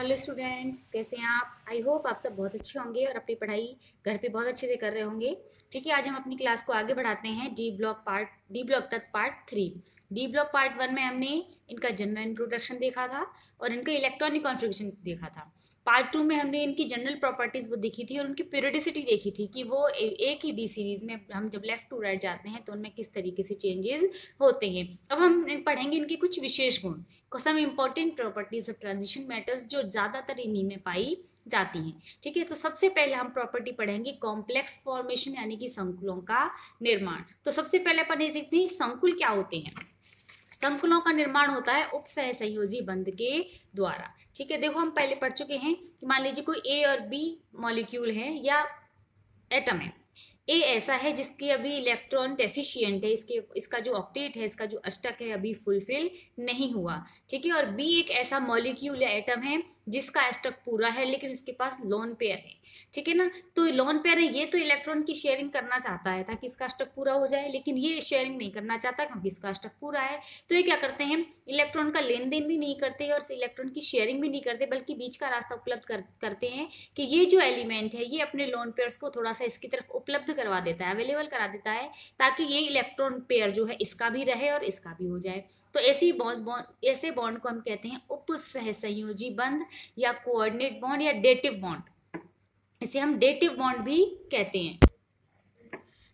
Hello students, कैसे हैं आप? आई होप आप सब बहुत अच्छे होंगे और अपनी पढ़ाई घर पे बहुत अच्छे से कर रहे होंगे। ठीक है, आज हम अपनी क्लास को आगे बढ़ाते हैं। डी ब्लॉक तत्व पार्ट 3। डी ब्लॉक पार्ट 1 में हमने इनका जनरल इंट्रोडक्शन देखा था और इनका इलेक्ट्रॉनिक कॉन्फ़िगरेशन देखा था। पार्ट 2 में हमने इनकी जनरल प्रॉपर्टीज वो देखी थी और उनकी पीरियोडिसिटी देखी थी कि वो एक ही डी सीरीज में हम जब लेफ्ट टू राइट जाते हैं तो उनमें किस तरीके से चेंजेस होते हैं। अब हम पढ़ेंगे इनके कुछ विशेष गुण, some important properties of transition metals जो ज्यादातर इन्हीं में पाई जाती हैं। ठीक है, तो सबसे पहले हम प्रॉपर्टी पढ़ेंगे कॉम्प्लेक्स फॉर्मेशन यानी कि संकुलों का निर्माण। तो सबसे पहले अपन ये देखते हैं संकुल क्या होते हैं। संकुलों का निर्माण होता है उपसह संयोजी बंध के द्वारा। ठीक है, देखो हम पहले पढ़ चुके हैं कि मान लीजिए कोई ए और बी मॉलिक्यूल है या एटम है। ए ऐसा है जिसकी अभी इलेक्ट्रॉन डेफिशिएंट है, इसका जो ऑक्टेट है, इसका जो अष्टक है अभी फुलफिल नहीं हुआ। ठीक है, और बी एक ऐसा मॉलिक्यूल या एटम है जिसका अष्टक पूरा है लेकिन उसके पास लोन पेयर है। ठीक है ना, तो लोन पेयर है, ये तो इलेक्ट्रॉन की शेयरिंग करना चाहता है ताकि इसका अष्टक पूरा हो जाए, लेकिन ये शेयरिंग नहीं करना चाहता क्योंकि इसका अष्टक पूरा है। तो ये क्या करते हैं, इलेक्ट्रॉन का लेन देन भी नहीं करते और इलेक्ट्रॉन की शेयरिंग भी नहीं करते, बल्कि बीच का रास्ता उपलब्ध करते हैं कि ये जो एलिमेंट है ये अपने लोन पेयर्स को थोड़ा सा इसकी तरफ उपलब्ध करवा देता है, अवेलेबल करा देता है, ताकि ये इलेक्ट्रॉन पेयर जो है इसका भी रहे और इसका भी हो जाए। तो ऐसे बॉन्ड को हम कहते हैं उपसहसंयोजी बंध या कोऑर्डिनेट बॉन्ड या डेटिव बॉन्ड। इसे हम डेटिव बॉन्ड भी कहते हैं।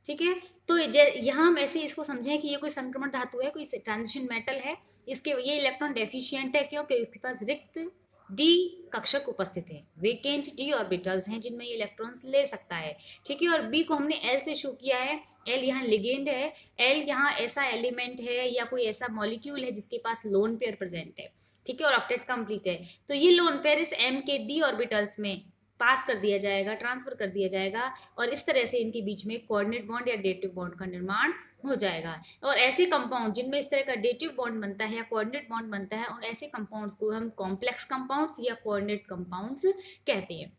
ठीक है, तो यहाँ हम ऐसे इसको समझें कि ये कोई संक्रमण धातु है, कोई ट्रांजिशन मेटल है, इसके ये इलेक्ट्रॉन डेफिशिएंट है क्योंकि इसके पास रिक्त डी कक्षक उपस्थित है, वेकेंट डी ऑर्बिटल्स हैं जिनमें ये इलेक्ट्रॉन्स ले सकता है। ठीक है, और बी को हमने एल से शो किया है। एल यहाँ लिगेंड है, एल यहाँ ऐसा एलिमेंट है या कोई ऐसा मॉलिक्यूल है जिसके पास लोन पेयर प्रेजेंट है। ठीक है, और ऑक्टेट कंप्लीट है, तो ये लोन पेयर इस एम के डी ऑर्बिटल्स में पास कर दिया जाएगा, ट्रांसफर कर दिया जाएगा, और इस तरह से इनके बीच में कोऑर्डिनेट बॉन्ड या डेटिव बॉन्ड का निर्माण हो जाएगा। और ऐसे कंपाउंड जिनमें इस तरह का डेटिव बॉन्ड बनता है या कोऑर्डिनेट बॉन्ड बनता है, और ऐसे कंपाउंड्स को हम कॉम्प्लेक्स कंपाउंड्स या कोऑर्डिनेट कंपाउंड्स कहते हैं।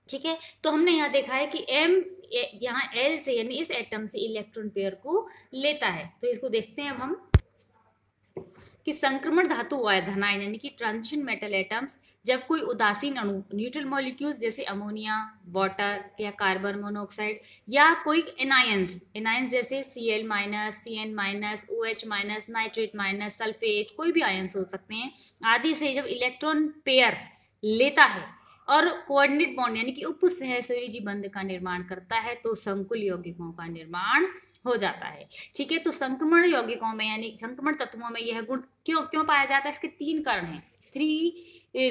ठीक है, तो हमने यहाँ देखा है कि एम यहाँ एल से यानी इस एटम से इलेक्ट्रॉन पेयर को लेता है। तो इसको देखते हैं अब हम कि संक्रमण धातु धनायन यानी कि ट्रांजिशन मेटल एटम्स जब कोई उदासीन अणु न्यूट्रल मॉलिक्यूल्स जैसे अमोनिया, वाटर या कार्बन मोनोऑक्साइड या कोई एनायंस जैसे Cl minus, Cn minus, OH minus, nitrate minus, sulphate, कोई भी आयंस हो सकते हैं आदि से जब इलेक्ट्रॉन पेयर लेता है और कोऑर्डिनेट बॉन्ड यानी कि उपसहसंयोजी बंध का निर्माण करता है तो संकुल यौगिकों का निर्माण हो जाता है। ठीक है, तो संक्रमण यौगिकों में यानी संक्रमण तत्वों में यह गुण क्यों पाया जाता है, इसके 3 कारण हैं। 3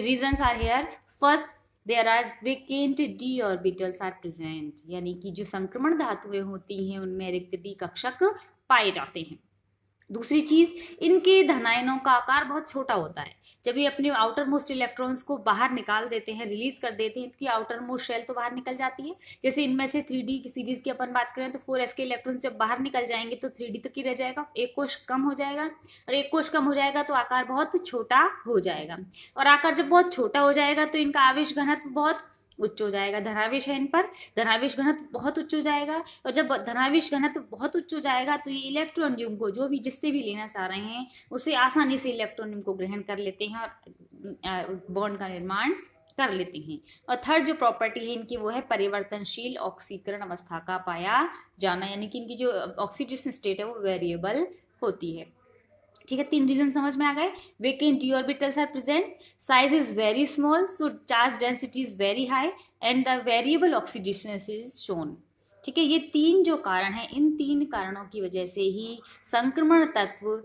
reasons are here. First, there are vacant d orbitals are present, यानी कि जो संक्रमण धातुएं होती हैं उनमें रिक्त डी कक्षक पाए जाते हैं। दूसरी चीज, इनके धनायनों का आकार बहुत छोटा होता है। जब ये अपने आउटर मोस्ट इलेक्ट्रॉन्स को बाहर निकाल देते हैं, रिलीज कर देते हैं, इनकी आउटर मोस्ट शेल तो बाहर निकल जाती है। जैसे इनमें से 3D की सीरीज की अपन बात करें तो 4s के इलेक्ट्रॉन्स जब बाहर निकल जाएंगे तो 3D तक ही रह जाएगा, एक कोश कम हो जाएगा, और एक कोश कम हो जाएगा तो आकार बहुत छोटा हो जाएगा। और आकार जब बहुत छोटा हो जाएगा तो इनका आवेश घनत्व बहुत उच्च हो जाएगा। धनावेश है इन पर, धनावेश घनत्व बहुत उच्च हो जाएगा, और जब धनावेश घनत्व बहुत उच्च हो जाएगा तो ये इलेक्ट्रॉन को जो भी जिससे भी लेना चाह रहे हैं उसे आसानी से इलेक्ट्रॉन को ग्रहण कर लेते हैं और बॉन्ड का निर्माण कर लेते हैं। और थर्ड जो प्रॉपर्टी है इनकी वो है परिवर्तनशील ऑक्सीकरण अवस्था का पाया जाना, यानी कि इनकी जो ऑक्सीडेशन स्टेट है वो वेरिएबल होती है। ठीक है, 3 रीजन समझ में आ गए। Vacant d orbitals are present, size is very small, so charge density is very high and the variable oxidation is shown. ठीक है, ये 3 जो कारण हैं, इन 3 कारणों की वजह से ही संक्रमण तत्व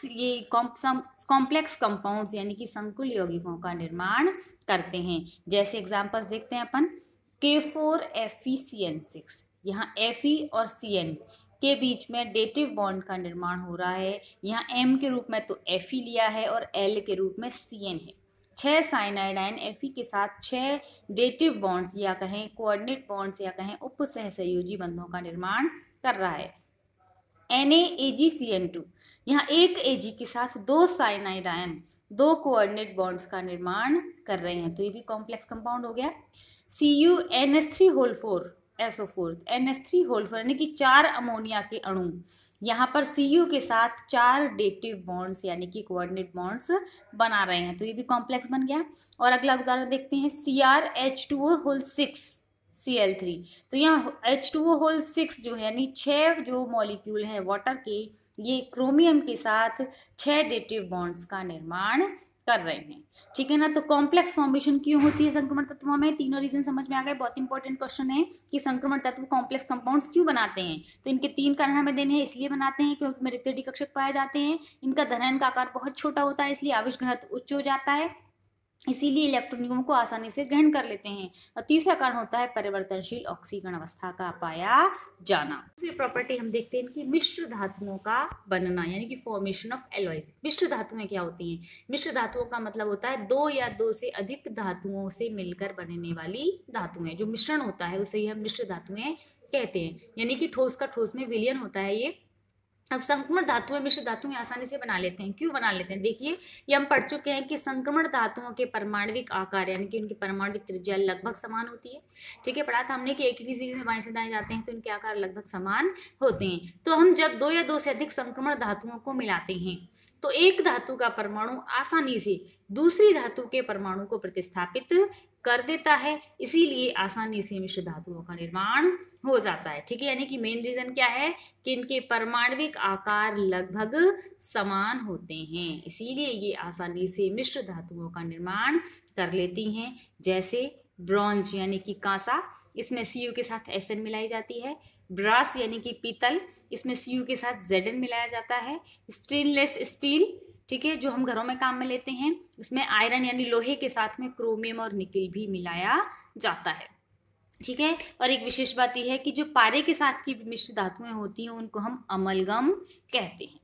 ये कॉम्प्लेक्स कंपाउंड्स यानी कि संकुल यौगिकों का निर्माण करते हैं। जैसे एग्जांपल्स देखते हैं अपन, K4FeCN6, यहाँ Fe और Cn के बीच में डेटिव बॉन्ड का निर्माण हो रहा है। यहाँ M के रूप में तो Fe लिया है और L के रूप में Cn है। 6 साइनाइड आयन Fe के साथ 6 डेटिव बॉन्ड्स या कहें कोऑर्डिनेट बॉन्ड्स या कहें उपसहसंयोजी बंधों का निर्माण कर रहा है। NaAgCN2, यहाँ एक Ag के साथ 2 साइनाइड आयन 2 कोऑर्डिनेट बॉन्ड्स का निर्माण कर रहे हैं, तो ये भी कॉम्प्लेक्स कंपाउंड हो गया। CuNH3 होल 4 SO4 NH3 यानी कि 4 अमोनिया के अणु यहाँ पर Cu के साथ 4 डेटिव बॉन्ड्स यानी कि कोऑर्डिनेट बॉन्ड्स बना रहे हैं, तो ये भी कॉम्प्लेक्स बन गया। और अगला उदाहरण देखते हैं CrH2O6 Cl3। तो यहाँ H2O6 जो है यानी 6 जो मॉलिक्यूल है वाटर के, ये क्रोमियम के साथ 6 डेटिव बॉन्ड्स का निर्माण कर रहे हैं, ठीक है ना। तो कॉम्प्लेक्स फॉर्मेशन क्यों होती है संक्रमण तत्वों में? तीनों रीजन समझ में आ गए। बहुत इंपॉर्टेंट क्वेश्चन है कि संक्रमण तत्व कॉम्प्लेक्स कंपाउंड्स क्यों बनाते हैं। तो इनके 3 कारण हमें देने हैं। इसलिए बनाते हैं क्योंकि में रिक्तियों कक्षक पाए जाते हैं, इनका धनायन का आकार बहुत छोटा होता है, इसलिए आवेश घनत्व उच्च हो जाता है, इसीलिए इलेक्ट्रॉनों को आसानी से ग्रहण कर लेते हैं। और तीसरा कारण होता है परिवर्तनशील ऑक्सीकरण अवस्था का पाया जाना। दूसरी प्रॉपर्टी हम देखते हैं कि मिश्र धातुओं का बनना यानी कि फॉर्मेशन ऑफ एलॉयज। मिश्र धातुएं क्या होती हैं? मिश्र धातुओं का मतलब होता है 2 या 2 से अधिक धातुओं से मिलकर बनने वाली धातुएं, जो मिश्रण होता है उसे हम मिश्र धातुएं कहते हैं। यानी कि ठोस का ठोस में विलयन होता है ये। अब संक्रमण धातुएं मिश्र धातुएं आसानी से बना लेते हैं। क्यों बना लेते हैं? देखिए, ये हम पढ़ चुके हैं कि संक्रमण धातुओं के परमाणविक आकार यानी कि उनकी परमाणविक त्रिज्या लगभग समान होती है, ठीक है। पढ़ा था हमने कि एक ही सीरीज में बाएं से दाएं जाते हैं तो इनके आकार लगभग समान होते हैं। तो हम जब 2 या 2 से अधिक संक्रमण धातुओं को मिलाते हैं तो एक धातु का परमाणु आसानी से दूसरी धातु के परमाणु को प्रतिस्थापित कर देता है, इसीलिए आसानी से मिश्र धातुओं का निर्माण हो जाता है, ठीक है। यानी कि मेन रीजन क्या है कि इनके परमाणविक आकार लगभग समान होते हैं, इसीलिए ये आसानी से मिश्र धातुओं का निर्माण कर लेती हैं। जैसे ब्रॉन्ज यानी कि कांसा, इसमें Cu के साथ Sn मिलाई जाती है। ब्रास यानी कि पीतल, इसमें Cu के साथ Zn मिलाया जाता है। स्टेनलेस स्टील, ठीक है, जो हम घरों में काम में लेते हैं, उसमें आयरन यानी लोहे के साथ में क्रोमियम और निकेल भी मिलाया जाता है, ठीक है। और एक विशेष बात यह है कि जो पारे के साथ की मिश्र धातुएं होती हैं उनको हम अमलगम कहते हैं,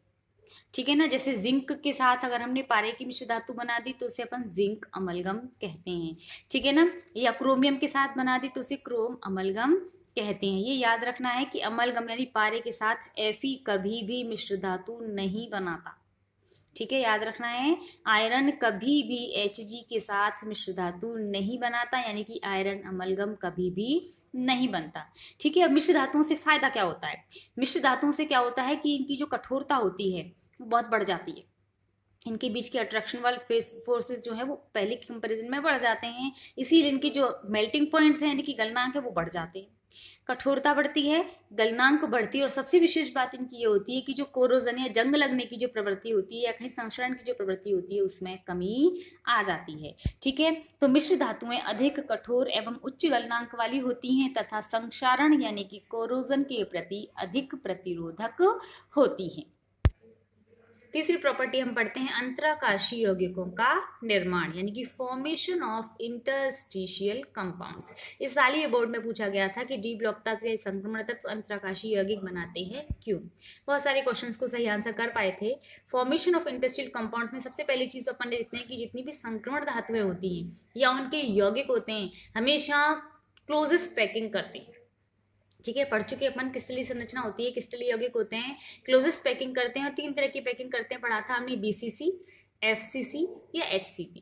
ठीक है ना। जैसे जिंक के साथ अगर हमने पारे की मिश्र धातु बना दी तो उसे अपन जिंक अमलगम कहते हैं, ठीक है ना। या क्रोमियम के साथ बना दी तो उसे क्रोम अमलगम कहते हैं। ये याद रखना है कि अमलगम यानी पारे के साथ Fe कभी भी मिश्र धातु नहीं बनाता, ठीक है, याद रखना है। आयरन कभी भी Hg के साथ मिश्र धातु नहीं बनाता, यानी कि आयरन अमलगम कभी भी नहीं बनता, ठीक है। अब मिश्र धातुओं से फायदा क्या होता है? मिश्र धातुओं से क्या होता है कि इनकी जो कठोरता होती है वो बहुत बढ़ जाती है, इनके बीच के अट्रैक्शन वाले फोर्सेस जो है वो पहले के कंपैरिजन में बढ़ जाते हैं, इसीलिए इनकी जो मेल्टिंग पॉइंट्स हैं यानी कि गलनांक है वो बढ़ जाते हैं। कठोरता बढ़ती है, गलनांक बढ़ती है, और सबसे विशेष बात इनकी ये होती है कि जो कोरोजन या जंग लगने की जो प्रवृत्ति होती है या कहीं संक्षरण की जो प्रवृत्ति होती है उसमें कमी आ जाती है, ठीक है। तो मिश्र धातुएं अधिक कठोर एवं उच्च गलनांक वाली होती हैं तथा संक्षारण यानी कि कोरोजन के प्रति अधिक प्रतिरोधक होती हैं। तीसरी प्रॉपर्टी हम पढ़ते हैं अंतराकाशीय यौगिकों का निर्माण यानी कि फॉर्मेशन ऑफ इंटरस्टिशियल कंपाउंड्स। इस साल ये बोर्ड में पूछा गया था कि डी ब्लॉक तत्व या संक्रमण तत्व अंतराकाशीय यौगिक बनाते हैं क्यों। बहुत सारे क्वेश्चंस को सही आंसर कर पाए थे। फॉर्मेशन ऑफ इंटरस्टिशियल कंपाउंड्स में सबसे पहली चीज अपन देखते हैं कि जितनी भी संक्रमण धातुएं होती हैं या उनके यौगिक होते हैं हमेशा क्लोजेस्ट पैकिंग करते हैं, ठीक है। पढ़ चुके अपन क्रिस्टलीय संरचना होती है, क्रिस्टलीय यौगिक होते हैं, क्लोजेस्ट पैकिंग करते हैं, और 3 तरह की पैकिंग करते हैं, पढ़ा था हमने BCC, FCC या HCP,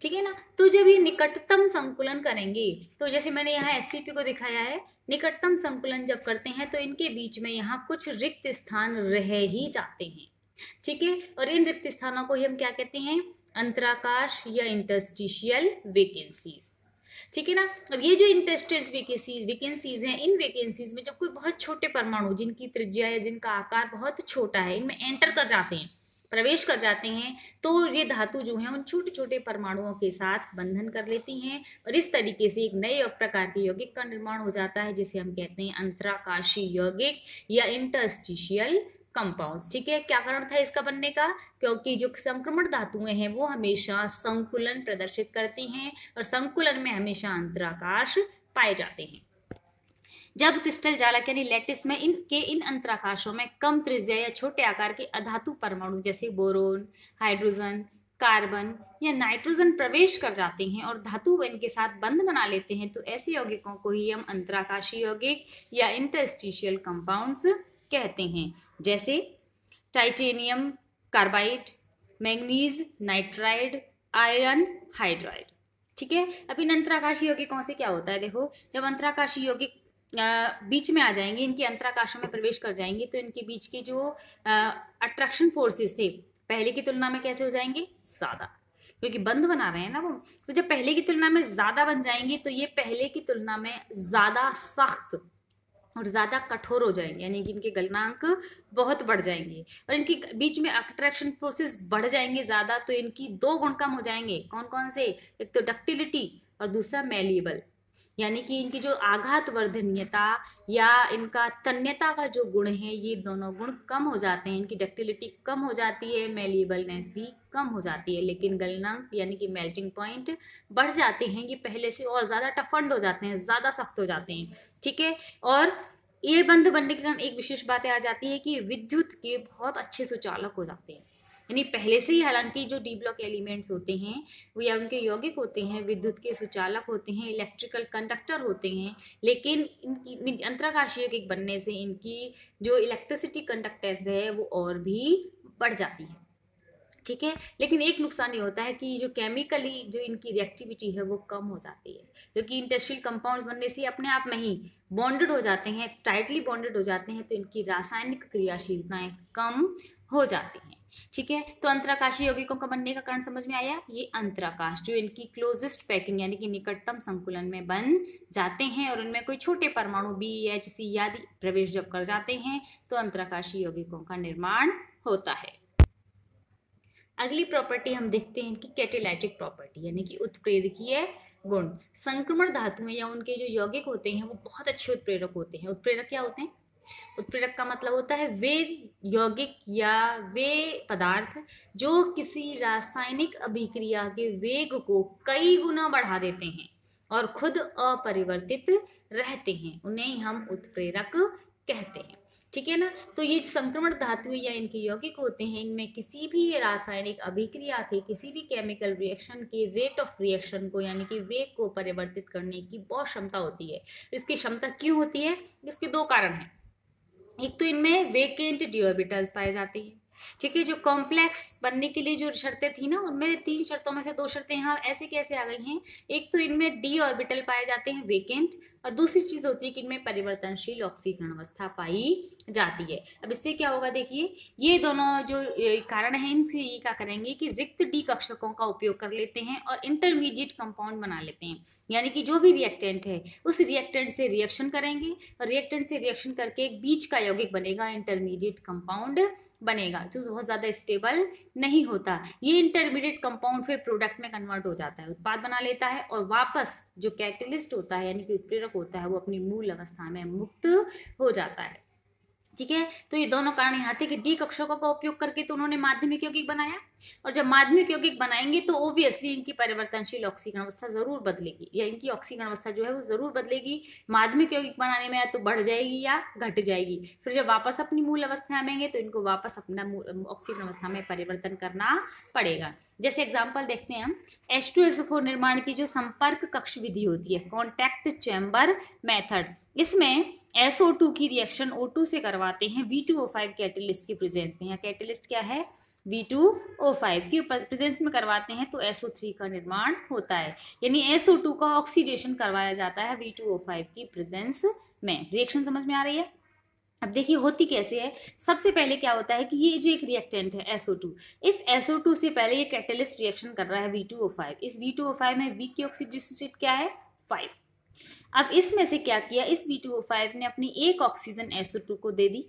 ठीक है ना। तो जब ये निकटतम संकुलन करेंगे तो जैसे मैंने यहाँ SCP को दिखाया है, निकटतम संकुलन जब करते हैं तो इनके बीच में यहाँ कुछ रिक्त स्थान रह ही जाते हैं, ठीक है। और इन रिक्त स्थानों को ही हम क्या कहते हैं? अंतराकाश या इंटरस्टिशियल वैकेंसीज, ठीक है ना। अब ये जो इंटरस्टिशियल वैकेंसीज हैं, इन वैकेंसीज में जब कोई बहुत छोटे परमाणु जिनकी त्रिज्या या जिनका आकार बहुत छोटा है इनमें एंटर कर जाते हैं, प्रवेश कर जाते हैं, तो ये धातु जो है उन छोटे छोटे परमाणुओं के साथ बंधन कर लेती हैं और इस तरीके से एक नए प्रकार के यौगिक का निर्माण हो जाता है जिसे हम कहते हैं अंतराकाशीय यौगिक या इंटरस्टिशियल कंपाउंड्स, ठीक है। क्या कारण था इसका बनने का? क्योंकि जो संक्रमण धातुएं हैं वो हमेशा संकुलन प्रदर्शित करती हैं और संकुलन में हमेशा अंतराकाश पाए जाते हैं। जब क्रिस्टल जालक यानी लैटिस में इन अंतराकाशों में कम त्रिज्या या छोटे आकार के अधातु परमाणु जैसे बोरोन, हाइड्रोजन, कार्बन या नाइट्रोजन प्रवेश कर जाते हैं और धातु इनके साथ बंध बना लेते हैं तो ऐसे यौगिकों को ही हम अंतराकाशीय यौगिक या इंटरस्टिशियल कंपाउंड्स कहते हैं, जैसे titanium carbide, manganese nitride, iron hydride, ठीक है। अब इन अंतराकाशीय यौगिकों से क्या होता है? देखो, जब अंतराकाशीय यौगिक बीच में आ जाएंगे, इनके अंतराकाशों में प्रवेश कर जाएंगे, तो इनके बीच के जो अट्रैक्शन फोर्सेस थे पहले की तुलना में कैसे हो जाएंगे, ज्यादा, क्योंकि बंध बना रहे हैं ना वो। तो जब पहले की तुलना में ज्यादा बन जाएंगे तो ये पहले की तुलना में ज्यादा सख्त और ज्यादा कठोर हो जाएंगे, यानी कि इनके गलनांक बहुत बढ़ जाएंगे और इनके बीच में अट्रैक्शन फोर्सेस बढ़ जाएंगे ज्यादा, तो इनकी दो गुण कम हो जाएंगे। कौन कौन से, एक तो डक्टिलिटी और दूसरा मैलिएबल, यानी कि इनकी जो आघात वर्धनीयता या इनका तन्यता का जो गुण है, ये दोनों गुण कम हो जाते हैं। इनकी डक्टिलिटी कम हो जाती है, मैलिएबलनेस भी कम हो जाती है, लेकिन गलनांक यानी कि मेल्टिंग पॉइंट बढ़ जाते हैं, ये पहले से और ज्यादा टफंड हो जाते हैं, ज्यादा सख्त हो जाते हैं। ठीक है, और ये बंध बनने के कारण एक विशेष बात आ जाती है कि विद्युत के बहुत अच्छे सुचालक हो जाते हैं, यानी पहले से ही हालांकि जो डी ब्लॉक एलिमेंट्स होते हैं वो या उनके यौगिक होते हैं, विद्युत के सुचालक होते हैं, इलेक्ट्रिकल कंडक्टर होते हैं, लेकिन इनकी अंतराकाशीय यौगिक बनने से इनकी जो इलेक्ट्रिसिटी कंडक्टेंस है वो और भी बढ़ जाती है। ठीक है, लेकिन एक नुकसान ये होता है कि जो केमिकली जो इनकी रिएक्टिविटी है वो कम हो जाती है, क्योंकि इंडस्ट्रियल कंपाउंड्स बनने से अपने आप में ही बॉन्डेड हो जाते हैं, टाइटली बॉन्डेड हो जाते हैं, तो इनकी रासायनिक क्रियाशीलताएं कम हो जाती हैं। ठीक है, तो अंतराकाशीय यौगिकों का बनने का कारण समझ में आया, ये अंतराकाश जो इनकी क्लोजेस्ट पैकिंग यानी कि निकटतम संकुलन में बन जाते हैं और उनमें कोई छोटे परमाणु बी एच सी आदि प्रवेश जब कर जाते हैं तो अंतराकाशीय यौगिकों का निर्माण होता है। अगली प्रॉपर्टी हम देखते हैं कि कैटालाइटिक प्रॉपर्टी यानी कि उत्प्रेरकीय गुण। संक्रमण धातुएं या उनके जो यौगिक होते हैं वो बहुत अच्छे उत्प्रेरक होते हैं। उत्प्रेरक क्या होते हैं, उत्प्रेरक का मतलब होता है वे यौगिक या वे पदार्थ जो किसी रासायनिक अभिक्रिया के वेग को कई गुना बढ़ा देते हैं और खुद अपरिवर्तित रहते हैं, उन्हें हम उत्प्रेरक कहते हैं। ठीक है ना, तो ये संक्रमण धातुएं या इनके यौगिक होते हैं, इनमें किसी भी रासायनिक अभिक्रिया के किसी भी केमिकल रिएक्शन के रेट ऑफ रिएक्शन को यानी कि वेग को परिवर्तित करने की बहुत क्षमता होती है। इसकी क्षमता क्यों होती है, इसके दो कारण हैं। एक तो इनमें वेकेंट डी ऑर्बिटल्स पाए जाते हैं। ठीक है, जो कॉम्प्लेक्स बनने के लिए जो शर्तें थी ना, उनमें 3 शर्तों में से 2 शर्तें यहाँ ऐसे कैसे आ गई हैं। एक तो इनमें डी ऑर्बिटल पाए जाते हैं वेकेंट, और दूसरी चीज होती है कि इनमें परिवर्तनशील ऑक्सीकरण अवस्था पाई जाती है। अब इससे क्या होगा, देखिए ये दोनों जो कारण है इनसे ये क्या करेंगे कि रिक्त डी कक्षकों का उपयोग कर लेते हैं और इंटरमीडिएट कंपाउंड बना लेते हैं, यानी कि जो भी रिएक्टेंट है उस रिएक्टेंट से रिएक्शन करेंगे और रिएक्टेंट से रिएक्शन करके एक बीच का यौगिक बनेगा, इंटरमीडिएट कंपाउंड बनेगा जो बहुत ज्यादा स्टेबल नहीं होता। ये इंटरमीडिएट कंपाउंड फिर प्रोडक्ट में कन्वर्ट हो जाता है, उत्पाद बना लेता है और वापस जो कैटलिस्ट होता है यानी कि उत्प्रेरक होता है वो अपनी मूल अवस्था में मुक्त हो जाता है। ठीक है, तो ये दोनों कारण यहाँ थे कि डी कक्षकों का उपयोग करके तो उन्होंने माध्यमिक यौगिक बनाया, और जब माध्यमिक यौगिक बनाएंगे तो ओब्वियसली इनकी परिवर्तनशील ऑक्सीकरण अवस्था जरूर बदलेगी, या इनकी ऑक्सीकरण अवस्था जो है वो जरूर बदलेगी। माध्यमिक यौगिक बनाने में या तो बढ़ जाएगी या घट जाएगी, फिर जब वापस अपनी मूल अवस्था में आएंगे तो इनको वापस अपना ऑक्सीकरण अवस्था में परिवर्तन करना पड़ेगा। जैसे एग्जाम्पल देखते हैं हम, H2SO4 निर्माण की जो संपर्क कक्ष विधि होती है, कॉन्टैक्ट चैम्बर मेथड, इसमें SO2 की रिएक्शन O2 से करवाते हैं V2O5 कैटलिस्ट की प्रेजेंस में। यहाँ कैटलिस्ट क्या है, V2O5 की प्रेजेंस में करवाते हैं तो SO3 का निर्माण होता है, यानी SO2 का ऑक्सीडेशन करवाया जाता है V2O5 की प्रेजेंस में। रिएक्शन समझ में आ रही है। अब देखिए होती कैसे है, सबसे पहले क्या होता है कि ये जो एक रिएक्टेंट है SO2, इस SO2 से पहले ये कैटलिस्ट रिएक्शन कर रहा है V2O5। इस V2O5 में V की ऑक्सीडेशन स्टेट क्या है, 5। अब इसमें से क्या किया, इस V2O5 ने अपनी एक ऑक्सीजन SO2 को दे दी।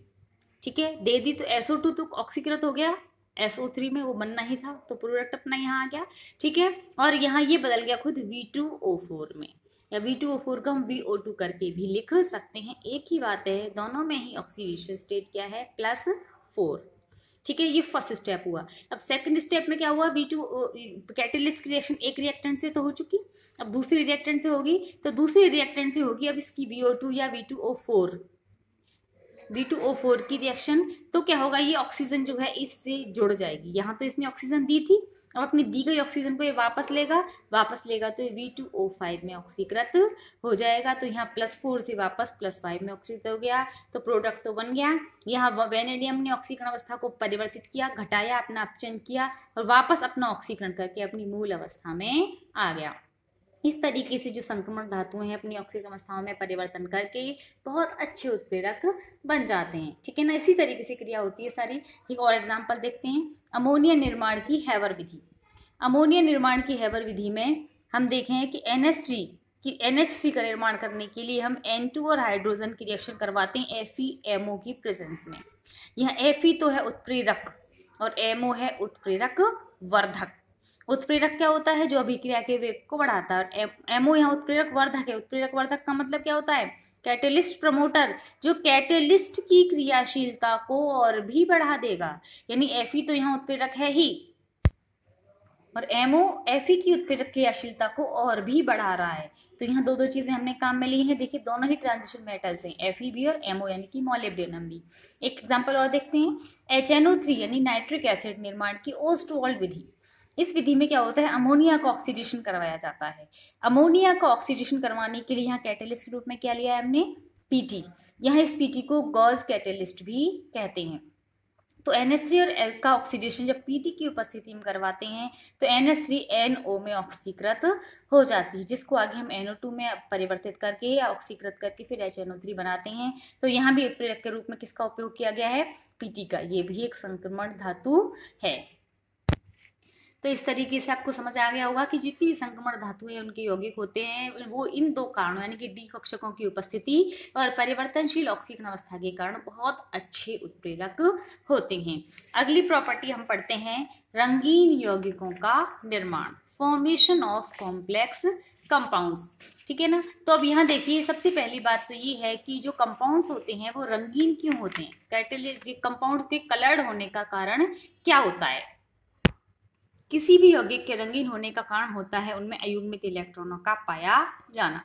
ठीक है, दे दी तो SO2 तो ऑक्सीकृत हो गया, SO3 में वो बनना ही था तो प्रोडक्ट अपना यहाँ आ गया। ठीक है, और यहाँ ये बदल गया खुद V2O4 में, या V2O4 को हम VO2 करके भी लिख सकते हैं, एक ही बात है, दोनों में ही ऑक्सीडेशन स्टेट क्या है, +4। ठीक है, ये फर्स्ट स्टेप हुआ। अब सेकंड स्टेप में क्या हुआ, V2 कैटलिस्ट की रिएक्शन एक रिएक्टेंट से तो हो चुकी, अब दूसरी रिएक्टेंट से होगी, तो दूसरी रिएक्टेंट से होगी अब इसकी VO2 या V2O4 की रिएक्शन, तो क्या होगा, ये ऑक्सीजन जो है इससे जुड़ जाएगी। यहाँ तो इसने ऑक्सीजन दी थी, अब अपनी दी गई ऑक्सीजन को ये वापस लेगा तो ये V2O5 में ऑक्सीकृत हो जाएगा। तो यहाँ +4 से वापस +5 में ऑक्सीकृत हो गया, तो प्रोडक्ट तो बन गया। यहाँ वेनेडियम ने ऑक्सीकरण अवस्था को परिवर्तित किया, घटाया, अपना अपचयन किया और वापस अपना ऑक्सीकरण करके अपनी मूल अवस्था में आ गया। इस तरीके से जो संक्रमण धातुएं हैं अपनी ऑक्सीजन अवस्थाओं में परिवर्तन करके बहुत अच्छे उत्प्रेरक बन जाते हैं। ठीक है ना, इसी तरीके से क्रिया होती है सारी। एक और एग्जांपल देखते हैं, अमोनिया निर्माण की हैवर विधि। अमोनिया निर्माण की हैवर विधि में हम देखें कि NH3 का निर्माण करने के लिए हम N2 और हाइड्रोजन की रिएक्शन करवाते हैं FeMO की प्रेजेंस में। यह Fe तो है उत्प्रेरक और MO है उत्प्रेरक वर्धक। उत्प्रेरक क्या होता है? जो अभिक्रिया के वेग को बढ़ाता है। और एमओ यहाँ उत्प्रेरक वर्धक है। उत्प्रेरक वर्धक का मतलब क्या होता है? कैटेलिस्ट प्रमोटर, जो कैटेलिस्ट की क्रियाशीलता को और भी बढ़ा देगा। यानी एफई तो यहाँ उत्प्रेरक है ही, और एमओ एफई की उत्प्रेरक क्रियाशीलता को और भी बढ़ा रहा है। तो यहाँ दो चीजें हमने काम में ली हैं। देखिए दोनों ही ट्रांजिशन मेटल्स हैं, एफई भी और एमओ यानी कि मॉलिब्डेनम भी। एक एग्जांपल और देखते हैं, HNO3 यानी नाइट्रिक एसिड निर्माण की ओस्टवाल्ड विधि। इस विधि में क्या होता है? अमोनिया का ऑक्सीडेशन करवाया जाता है। अमोनिया का ऑक्सीडेशन करवाने के लिए यहाँ कैटेलिस्ट के रूप में क्या लिया है हमने? पीटी। यहाँ इस पीटी को गॉस कैटेलिस्ट भी कहते हैं। तो NH3 और L का ऑक्सीडेशन जब पीटी की उपस्थिति में करवाते हैं तो NH3 NO में ऑक्सीकृत हो जाती है, जिसको आगे हम NO2 में परिवर्तित करके या ऑक्सीकृत करके फिर HNO3 बनाते हैं। तो यहाँ भी उत्प्रेरक के रूप में किसका उपयोग किया गया है? पीटी का। ये भी एक संक्रमण धातु है। तो इस तरीके से आपको समझ आ गया होगा कि जितनी भी संक्रमण धातुएं उनके यौगिक होते हैं वो इन दो कारणों यानी कि डी कक्षकों की उपस्थिति और परिवर्तनशील ऑक्सीकरण अवस्था के कारण बहुत अच्छे उत्प्रेरक होते हैं। अगली प्रॉपर्टी हम पढ़ते हैं, रंगीन यौगिकों का निर्माण, फॉर्मेशन ऑफ कॉम्प्लेक्स कंपाउंड्स। ठीक है ना, तो अब यहाँ देखिए सबसे पहली बात तो ये है कि जो कंपाउंड्स होते हैं वो रंगीन क्यों होते हैं? कैटेलिस्ट कंपाउंड्स के कलर्ड होने का कारण क्या होता है? किसी भी यौगिक के रंगीन होने का कारण होता है उनमें अयुग्मित इलेक्ट्रॉनों का पाया जाना।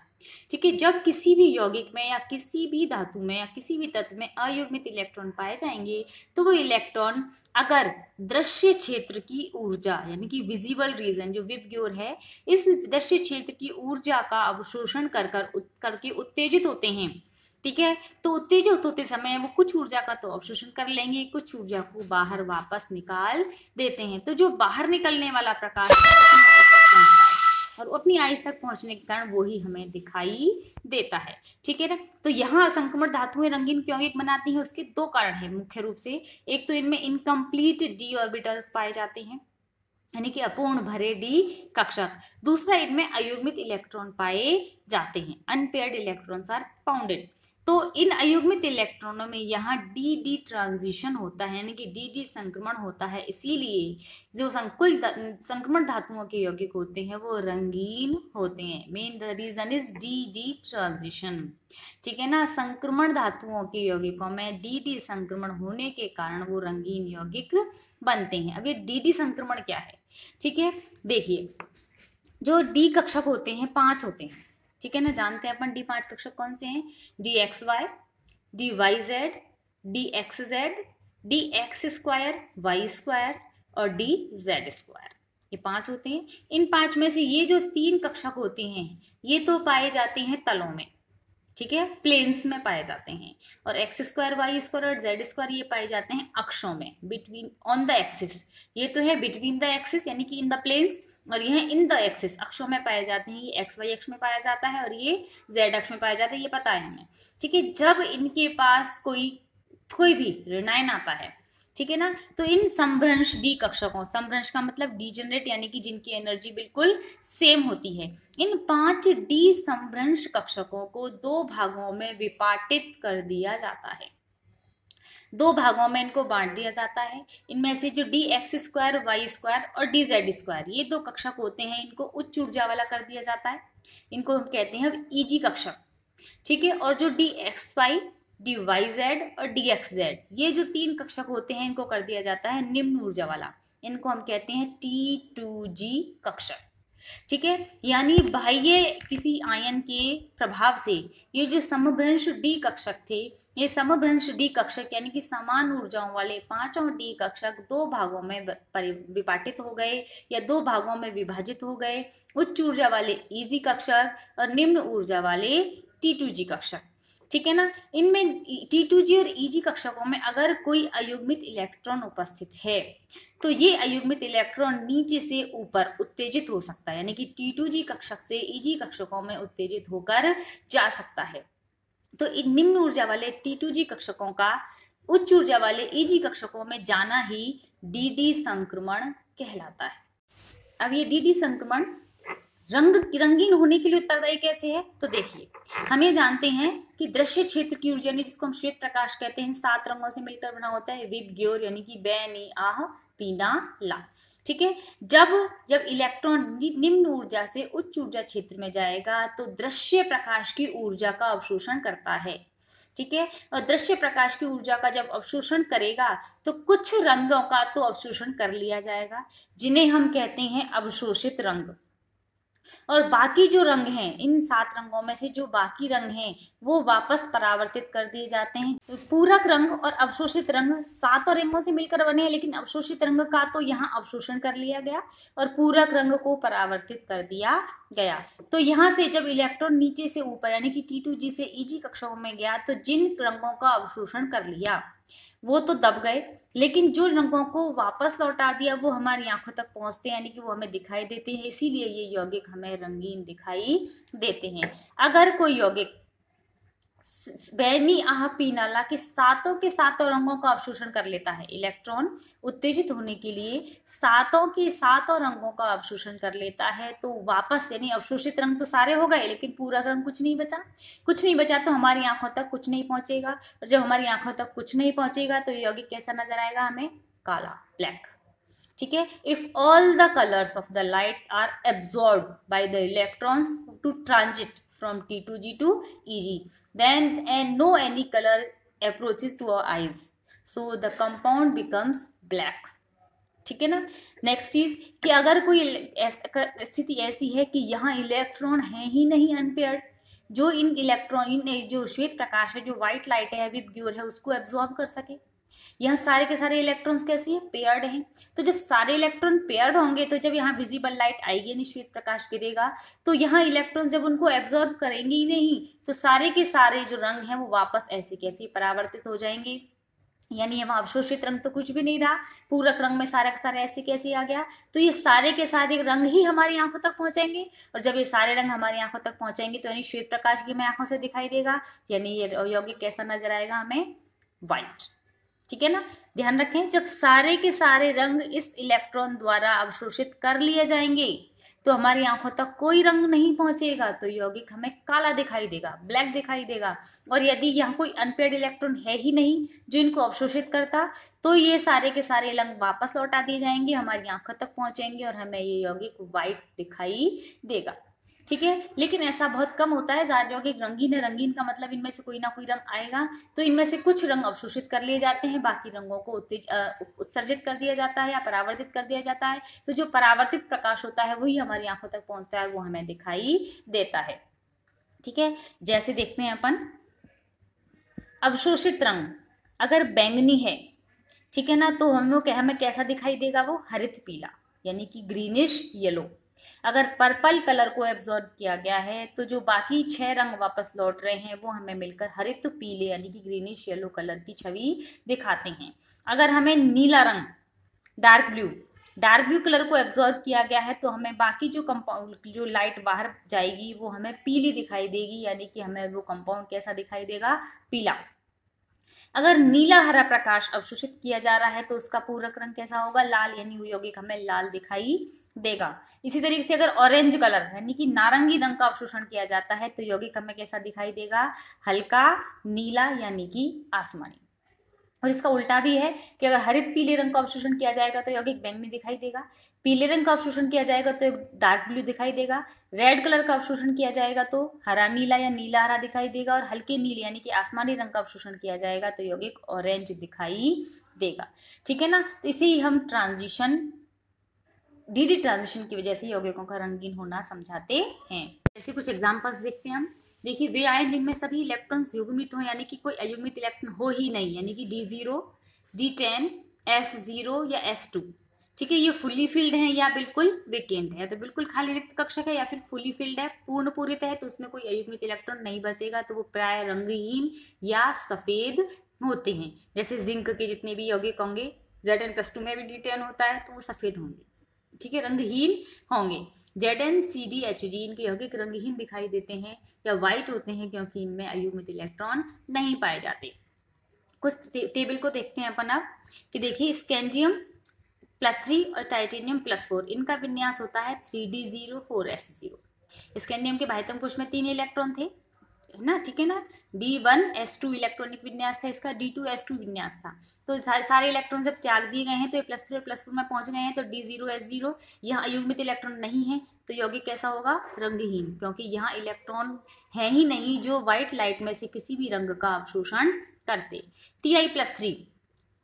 ठीक है, जब किसी भी यौगिक में या किसी भी धातु में या किसी भी तत्व में अयुग्मित इलेक्ट्रॉन पाए जाएंगे तो वो इलेक्ट्रॉन अगर दृश्य क्षेत्र की ऊर्जा यानी कि विजिबल रीजन जो विबग्योर है, इस दृश्य क्षेत्र की ऊर्जा का अवशोषण करके उत्तेजित होते हैं। ठीक है, तो उत्तेजित होते समय वो कुछ ऊर्जा का तो अवशोषण कर लेंगे, कुछ ऊर्जा को बाहर वापस निकाल देते हैं। तो जो बाहर निकलने वाला प्रकाश और अपनी आइस तक पहुंचने के कारण वो ही हमें दिखाई देता है। ठीक है ना, तो यहाँ संक्रमण धातुएं रंगीन क्यों यौगिक बनाती हैं? उसके दो कारण हैं मुख्य रूप से। एक तो इनमें इनकम्प्लीट डी ऑर्बिटल्स पाए जाते हैं यानी कि अपूर्ण भरे डी कक्षक। दूसरा, इनमें अयुग्मित इलेक्ट्रॉन पाए जाते हैं, अनपेयर्ड इलेक्ट्रॉन्स आर फाउंडेड। तो इन अयुग्मित इलेक्ट्रॉनों में यहाँ डी ट्रांजिशन होता है यानी कि डी संक्रमण होता है। इसीलिए जो संक्रमण धातुओं के यौगिक होते हैं वो रंगीन होते हैं। Main the reason is d transition. ठीक है ना, संक्रमण धातुओं के यौगिकों में डी संक्रमण होने के कारण वो रंगीन यौगिक बनते हैं। अब ये डी संक्रमण क्या है? ठीक है, देखिए जो डी कक्षक होते हैं 5 होते हैं। ठीक है ना, जानते हैं अपन डी 5 कक्षक कौन से हैं? DXY, DYZ, DXZ, DX² Y² और DZ²। ये 5 होते हैं। इन 5 में से ये जो 3 कक्षक होते हैं ये तो पाए जाते हैं तलों में, ठीक है, प्लेन्स में पाए जाते हैं। और X² Y² और Z² ये पाए जाते हैं अक्षों में, बिटवीन ऑन द एक्सिस। ये तो है बिटवीन द एक्सिस यानी कि इन द प्लेन्स, और यह इन द एक्सिस अक्षों में पाए जाते हैं। ये XY अक्ष में पाया जाता है और ये Z अक्ष में पाया जाता है, ये पता है हमें। ठीक है, जब इनके पास कोई भी ऋणायन आता है, ठीक है ना, तो इन समभ्रंश डी कक्षकों, समभ्रंश का मतलब डीजेनरेट यानी कि जिनकी एनर्जी बिल्कुल सेम होती है, इन 5 डी समभ्रंश कक्षकों को 2 भागों में विपाटित कर दिया जाता है। 2 भागों में इनको बांट दिया जाता है। इनमें से जो DX² Y² और DZ² ये 2 कक्षक होते हैं, इनको उच्च ऊर्जा वाला कर दिया जाता है। इनको हम कहते हैं EG कक्षक। ठीक है, और जो DXY, DYZ और DXZ ये जो 3 कक्षक होते हैं इनको कर दिया जाता है निम्न ऊर्जा वाला। इनको हम कहते हैं T2G कक्षक। ठीक है, यानी बाह्य किसी आयन के प्रभाव से ये जो समभ्रंश डी कक्षक थे, ये समभ्रंश डी कक्षक यानी कि समान ऊर्जाओं वाले 5 डी कक्षक 2 भागों में विपाटित हो गए या 2 भागों में विभाजित हो गए। उच्च ऊर्जा वाले EG कक्षक और निम्न ऊर्जा वाले T2G कक्षक। ठीक है ना। इनमें T2G और EG कक्षकों में अगर कोई अयुग्मित इलेक्ट्रॉन उपस्थित है तो ये अयुग्मित इलेक्ट्रॉन नीचे से ऊपर उत्तेजित हो सकता है, यानी कि T2G कक्षक से EG कक्षकों में उत्तेजित होकर जा सकता है। तो निम्न ऊर्जा वाले T2G कक्षकों का उच्च ऊर्जा वाले EG कक्षकों में जाना ही DD संक्रमण कहलाता है। अब ये DD संक्रमण रंगीन होने के लिए उत्तरदायी कैसे है, तो देखिए हम ये जानते हैं कि दृश्य क्षेत्र की ऊर्जा यानी जिसको हम श्वेत प्रकाश कहते हैं 7 रंगों से मिलकर बना होता है, विबग्योर यानी कि बैनी, आह, पीला, लाल। ठीक है, जब इलेक्ट्रॉन निम्न ऊर्जा से उच्च ऊर्जा क्षेत्र में जाएगा तो दृश्य प्रकाश की ऊर्जा का अवशोषण करता है। ठीक है, और दृश्य प्रकाश की ऊर्जा का जब अवशोषण करेगा तो कुछ रंगों का तो अवशोषण कर लिया जाएगा जिन्हें हम कहते हैं अवशोषित रंग, और बाकी जो रंग हैं, इन 7 रंगों में से जो बाकी रंग हैं वो वापस परावर्तित कर दिए जाते हैं। तो पूरक रंग और अवशोषित रंग 7 रंगों से मिलकर बने हैं, लेकिन अवशोषित रंग का तो यहाँ अवशोषण कर लिया गया और पूरक रंग को परावर्तित कर दिया गया। तो यहाँ से जब इलेक्ट्रॉन नीचे से ऊपर यानी कि T2G से EG कक्षाओं में गया तो जिन रंगों का अवशोषण कर लिया वो तो दब गए, लेकिन जो रंगों को वापस लौटा दिया वो हमारी आंखों तक पहुंचते हैं, यानी कि वो हमें दिखाई देते हैं, इसीलिए ये यौगिक हमें रंगीन दिखाई देते हैं। अगर कोई यौगिक बैनी, आह, पीला, लाल के सातों रंगों का अवशोषण कर लेता है, इलेक्ट्रॉन उत्तेजित होने के लिए सातों रंगों का अवशोषण कर लेता है, तो वापस यानी अवशोषित रंग तो सारे हो गए लेकिन पूरा रंग कुछ नहीं बचा तो हमारी आंखों तक कुछ नहीं पहुंचेगा, और जब हमारी आंखों तक कुछ नहीं पहुंचेगा तो यौगिक कैसा नजर आएगा हमें, काला, ब्लैक। ठीक है, if all the colours of the light are absorbed by the electrons to transit from T2G to EG, then and no any color approaches to our eyes, so the compound becomes black। ठीक है ना। Next चीज कि अगर कोई स्थिति ऐसी है कि यहाँ इलेक्ट्रॉन है ही नहीं अनपेयर्ड, जो इन जो श्वेत प्रकाश है, जो व्हाइट लाइट है, विबग्योर है, उसको एब्जॉर्ब कर सके, यहाँ सारे के सारे इलेक्ट्रॉन्स कैसी है, पेयर्ड हैं। तो जब सारे इलेक्ट्रॉन पेयर्ड होंगे तो जब यहाँ विजिबल लाइट आएगी यानी श्वेत प्रकाश गिरेगा तो यहाँ इलेक्ट्रॉन्स जब उनको एब्जॉर्ब करेंगे ही नहीं तो सारे के सारे जो रंग हैं वो वापस ऐसे कैसे परावर्तित हो जाएंगे, यानी वहाँ अवशोषित रंग तो कुछ भी नहीं रहा, पूरक रंग में सारा का सारा ऐसे कैसे आ गया। तो ये सारे के सारे रंग ही हमारी आंखों तक पहुंचेंगे, और जब ये सारे रंग हमारी आंखों तक पहुंचेंगे तो यानी श्वेत प्रकाश की हमें आंखों से दिखाई देगा, यानी ये यौगिक कैसा नजर आएगा हमें, व्हाइट। ठीक है ना, ध्यान रखें जब सारे के सारे रंग इस इलेक्ट्रॉन द्वारा अवशोषित कर लिए जाएंगे तो हमारी आंखों तक कोई रंग नहीं पहुंचेगा, तो यौगिक हमें काला दिखाई देगा, ब्लैक दिखाई देगा। और यदि यहाँ कोई अनपेयर्ड इलेक्ट्रॉन है ही नहीं जो इनको अवशोषित करता तो ये सारे के सारे रंग वापस लौटा दिए जाएंगे, हमारी आंखों तक पहुंचेंगे और हमें ये यौगिक व्हाइट दिखाई देगा। ठीक है, लेकिन ऐसा बहुत कम होता है। ज़्यादा यौगिक रंगीन है, रंगीन का मतलब इनमें से कोई ना कोई रंग आएगा, तो इनमें से कुछ रंग अवशोषित कर लिए जाते हैं, बाकी रंगों को उत्सर्जित कर दिया जाता है या परावर्तित कर दिया जाता है। तो जो परावर्तित प्रकाश होता है वही हमारी आंखों तक पहुंचता है, वो हमें दिखाई देता है। ठीक है, जैसे देखते हैं अपन, अवशोषित रंग अगर बैंगनी है, ठीक है ना, तो हमें कैसा दिखाई देगा, वो हरित पीला यानी कि ग्रीनिश येलो। अगर पर्पल कलर को एब्जॉर्ब किया गया है तो जो बाकी 6 रंग वापस लौट रहे हैं वो हमें मिलकर हरित पीले यानी कि ग्रीनिश येलो कलर की छवि दिखाते हैं। अगर हमें नीला रंग, डार्क ब्लू कलर को एब्जॉर्ब किया गया है तो हमें बाकी जो कंपाउंड, जो लाइट बाहर जाएगी वो हमें पीली दिखाई देगी, यानी कि हमें वो कंपाउंड कैसा दिखाई देगा, पीला। अगर नीला हरा प्रकाश अवशोषित किया जा रहा है तो उसका पूरक रंग कैसा होगा, लाल, यानी वो यौगिक हमें लाल दिखाई देगा। इसी तरीके से अगर ऑरेंज कलर यानी कि नारंगी रंग का अवशोषण किया जाता है तो यौगिक हमें कैसा दिखाई देगा, हल्का नीला यानी कि आसमानी। और इसका उल्टा भी है कि अगर हरित पीले रंग का अवशोषण किया जाएगा तो यौगिक बैंगनी दिखाई देगा, पीले रंग का अवशोषण किया जाएगा तो डार्क ब्लू दिखाई देगा, रेड कलर का अवशोषण किया जाएगा तो हरा नीला या नीला हरा दिखाई देगा, और हल्के नीले यानी कि आसमानी रंग का अवशोषण किया जाएगा तो यौगिक ऑरेंज दिखाई देगा। ठीक है ना, तो इसे ही हम DD ट्रांजिशन की वजह से यौगिकों का रंगीन होना समझाते हैं। ऐसे कुछ एग्जाम्पल्स देखते हैं हम। देखिए, वे आयन जिनमें सभी इलेक्ट्रॉन्स युग्मित हो यानी कि कोई अयुग्मित इलेक्ट्रॉन हो ही नहीं, यानी कि D0, D10, S0 या S2, ठीक है, ये फुल्ली फिल्ड है या बिल्कुल वेकेंट है, तो बिल्कुल खाली रिक्त कक्षक है या फिर फुली फिल्ड है, पूर्ण पूरित है, तो उसमें कोई अयुग्मित इलेक्ट्रॉन नहीं बचेगा, तो वो प्राय रंगहीन या सफेद होते हैं। जैसे जिंक के जितने भी यौगिक होंगे Zn+2 में भी D10 होता है तो वो सफेद होंगे, ठीक है, रंगहीन होंगे। ZnCdHg इनके यौगिक रंगहीन दिखाई देते हैं या व्हाइट होते हैं क्योंकि इनमें अयुग्मित इलेक्ट्रॉन नहीं पाए जाते। कुछ टेबल को देखते हैं अपन अब कि देखिए स्कैंडियम +3 और टाइटेनियम +4 इनका विन्यास होता है 3d0 4s0। स्कैंडियम के बाह्यतम कोश में 3 इलेक्ट्रॉन थे, है ना, ठीक है ना, D1s2 इलेक्ट्रॉनिक विन्यास था इसका, D2s2 विन्यास था, तो सारे इलेक्ट्रॉन जब त्याग दिए गए हैं तो ये +3 और +4 में पहुंच गए हैं, तो D0s0 यहाँ अयुग्मित इलेक्ट्रॉन नहीं है, तो यौगिक कैसा होगा, रंगहीन, क्योंकि यहाँ इलेक्ट्रॉन है ही नहीं जो व्हाइट लाइट में से किसी भी रंग का अवशोषण करते। Ti+3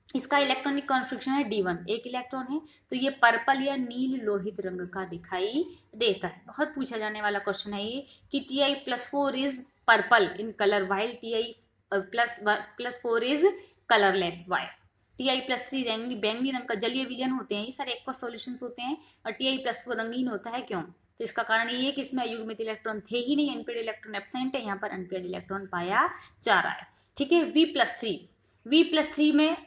इसका इलेक्ट्रॉनिक कॉन्फिगरेशन है D1, एक इलेक्ट्रॉन है, तो ये पर्पल या नील लोहित रंग का दिखाई देता है। बहुत पूछा जाने वाला क्वेश्चन है ये कि Ti+4 is purple in colour while Ti+4 is colourless why. Ti+3 बैंगनी रंग का जलीय विलयन होते हैं, ये सारे एक्वस सॉल्यूशंस होते हैं, और Ti+4 रंगीन होता है, क्यों, तो इसका कारण ये है कि इसमें अयुग्मित इलेक्ट्रॉन थे ही नहीं, अनपेड इलेक्ट्रॉन एब्सेंट है, यहाँ पर अनपेड इलेक्ट्रॉन पाया जा रहा है, ठीक है। V+3 में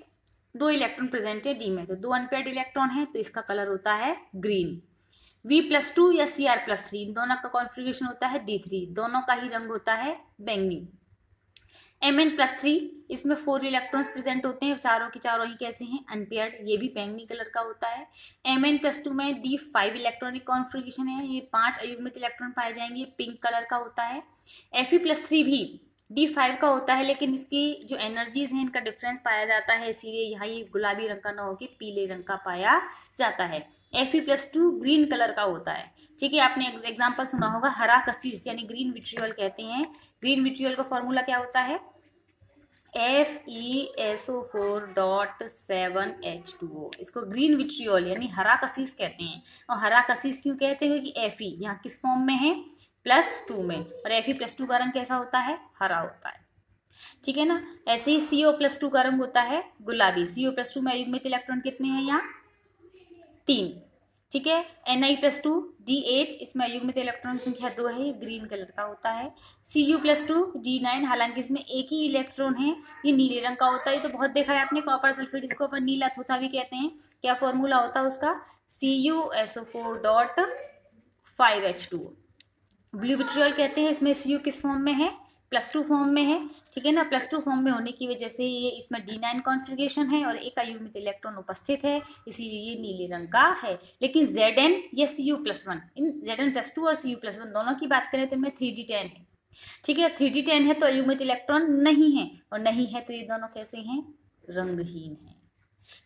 2 इलेक्ट्रॉन प्रेजेंट है डी में, तो 2 अनपेयर्ड इलेक्ट्रॉन है, तो इसका कलर होता है ग्रीन। V+2 या Cr+3 इन दोनों का कॉन्फिगरेशन होता है D3, दोनों का ही रंग होता है बैंगनी। Mn+3 इसमें 4 इलेक्ट्रॉन्स प्रेजेंट होते हैं, चारों के चारों ही कैसे हैं, अनपेयर्ड, ये भी बैंगनी कलर का होता है। Mn+2 में D5 इलेक्ट्रॉनिक कॉन्फिगरेशन है, ये 5 अयुग्मित इलेक्ट्रॉन पाए जाएंगे, पिंक कलर का होता है। Fe+3 भी D5 का होता है, लेकिन इसकी जो एनर्जीज हैं इनका डिफरेंस पाया जाता है, इसीलिए यहाँ ये गुलाबी रंग का ना होकर पीले रंग का पाया जाता है। Fe+2 ग्रीन कलर का होता है, ठीक है, आपने एग्जांपल सुना होगा हरा कसीस यानी ग्रीन विट्रियोल कहते हैं। ग्रीन विट्रियोल का फॉर्मूला क्या होता है, FeSO4.7H2O, इसको ग्रीन विट्रियोल यानी हरा कसीस कहते हैं। और हरा कसीस क्यों कहते हैं कि Fe यहाँ किस फॉर्म में है, +2 में, और Fe+2 का रंग कैसा होता है, हरा होता है, ठीक है ना। ऐसे ही CO+2 का रंग होता है गुलाबी। CO+2 में अयुग्मित इलेक्ट्रॉन कितने हैं, यहाँ 3, ठीक है। Ni+2 D8 इसमें अयुग्मित इलेक्ट्रॉन संख्या 2 है, ये ग्रीन कलर का होता है। Cu+2 D9 हालांकि इसमें एक ही इलेक्ट्रॉन है, ये नीले रंग का होता है, ये तो बहुत देखा है आपने, कॉपर सल्फेट, इसको अपन नीला थोथा भी कहते हैं। क्या फॉर्मूला होता है उसका, CuSO4.5H2O। ब्लू विट्रियोल कहते हैं, इसमें Cu किस फॉर्म में है, +2 फॉर्म में है, ठीक है ना। +2 फॉर्म में होने की वजह से ये इसमें D9 कॉन्फिगरेशन है और एक अयुग्मित इलेक्ट्रॉन उपस्थित है, इसीलिए ये नीले रंग का है। लेकिन Zn या Cu+1, इन Zn+2 और Cu+1 दोनों की बात करें तो इनमें 3d10 है, ठीक है, 3d10 है तो अयुग्मित इलेक्ट्रॉन नहीं है, और नहीं है तो ये दोनों कैसे हैं, रंगहीन है,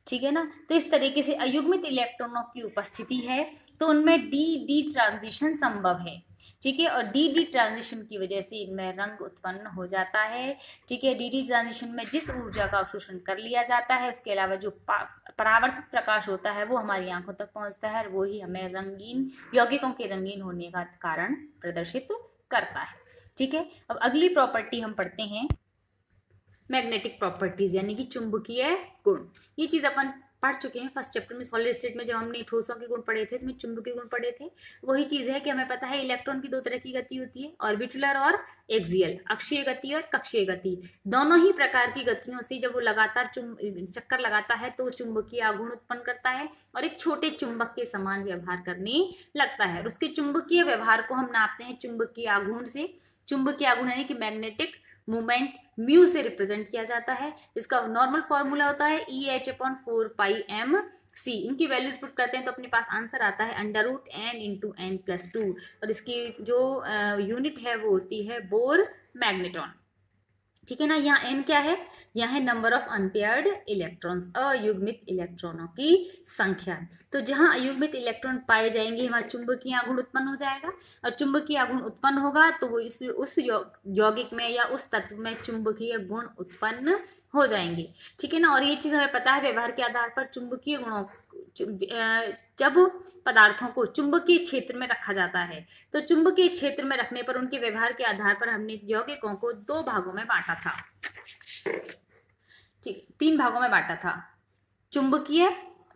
ठीक है ना। तो इस तरीके से अयुग्मित इलेक्ट्रॉनों की उपस्थिति है तो उनमें डी ट्रांजिशन संभव है, ठीक है, और डी ट्रांजिशन की वजह से इनमें रंग उत्पन्न हो जाता है, ठीक है। डी ट्रांजिशन में जिस ऊर्जा का अवशोषण कर लिया जाता है उसके अलावा जो परावर्तित प्रकाश होता है वो हमारी आंखों तक पहुंचता है, और वो ही हमें रंगीन यौगिकों के रंगीन होने का कारण प्रदर्शित करता है, ठीक है। अब अगली प्रॉपर्टी हम पढ़ते हैं मैग्नेटिक प्रॉपर्टीज यानी कि चुंबकीय गुण। ये चीज अपन पढ़ चुके हैं फर्स्ट चैप्टर में, सॉलिड स्टेट में जब हमने ठोसों के गुण पढ़े थे तो चुंबकीय गुण पढ़े थे। वही चीज है कि हमें पता है इलेक्ट्रॉन की 2 तरह की गति होती है, ऑर्बिटुलर और एक्सियल, अक्षीय गति और कक्षीय गति। दोनों ही प्रकार की गतियों से जब वो लगातार चक्कर लगाता है तो चुंबकीय आघूर्ण उत्पन्न करता है और एक छोटे चुंबक के समान व्यवहार करने लगता है। और उसके चुंबकीय व्यवहार को हम नापते हैं चुंबकीय आघूर्ण से। चुंबकीय आघूर्ण यानी कि मैग्नेटिक मूवमेंट म्यू से रिप्रेजेंट किया जाता है। इसका नॉर्मल फॉर्मूला होता है EH/4πmc। इनकी वैल्यूज पुट करते हैं तो अपने पास आंसर आता है √n×n+2, और इसकी जो यूनिट है वो होती है बोर मैग्नेटॉन, ठीक है ना। यहाँ n क्या है, यहाँ है नंबर ऑफ अनपेयर्ड इलेक्ट्रॉन्स, अयुग्मित इलेक्ट्रॉनों की संख्या। तो जहाँ अयुग्मित इलेक्ट्रॉन पाए जाएंगे वहाँ चुंबकीय आघूर्ण उत्पन्न हो जाएगा, और चुंबकीय आघूर्ण उत्पन्न होगा तो वो उस यौगिक में या उस तत्व में चुंबकीय गुण उत्पन्न हो जाएंगे, ठीक है ना। और ये चीज हमें पता है व्यवहार के आधार पर चुंबकीय गुणों जब पदार्थों को चुंबकीय क्षेत्र में रखा जाता है तो चुंबकीय क्षेत्र में रखने पर उनके व्यवहार के आधार पर हमने यौगिकों को 2 भागों में बांटा था, ठीक, 3 भागों में बांटा था, चुंबकीय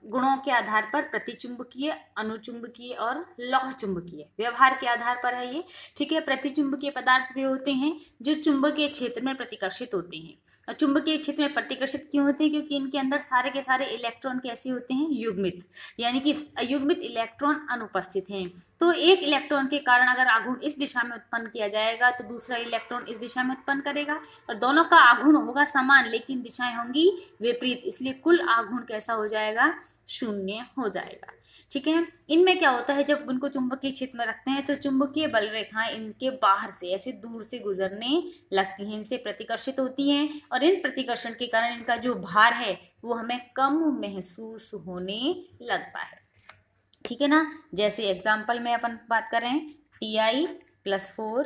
गुणों के आधार पर प्रतिचुंबकीय, अनुचुंबकीय और लौह चुंबकीय व्यवहार के आधार पर है ये। ठीक है, प्रतिचुंबकीय पदार्थ वे होते हैं जो चुंबकीय क्षेत्र में प्रतिकर्षित होते हैं। और चुंबकीय क्षेत्र में प्रतिकर्षित क्यों होते हैं? क्योंकि इनके अंदर सारे के सारे इलेक्ट्रॉन कैसे होते हैं? युग्मित, यानी कि अयुग्मित इलेक्ट्रॉन अनुपस्थित हैं। तो एक इलेक्ट्रॉन के कारण अगर आघूर्ण इस दिशा में उत्पन्न किया जाएगा तो दूसरा इलेक्ट्रॉन इस दिशा में उत्पन्न करेगा, और दोनों का आघूर्ण होगा समान लेकिन दिशाएं होंगी विपरीत, इसलिए कुल आघूर्ण कैसा हो जाएगा? शून्य हो जाएगा। ठीक है, इनमें क्या होता है, जब उनको चुंबकीय क्षेत्र में रखते हैं तो चुंबकीय बल रेखाएं इनके बाहर से ऐसे दूर से गुजरने लगती हैं, इनसे प्रतिकर्षित होती हैं, और इन प्रतिकर्षण के कारण इनका जो भार है वो हमें कम महसूस होने लगता है। ठीक है ना, जैसे एग्जाम्पल में अपन बात कर रहे हैं Ti+4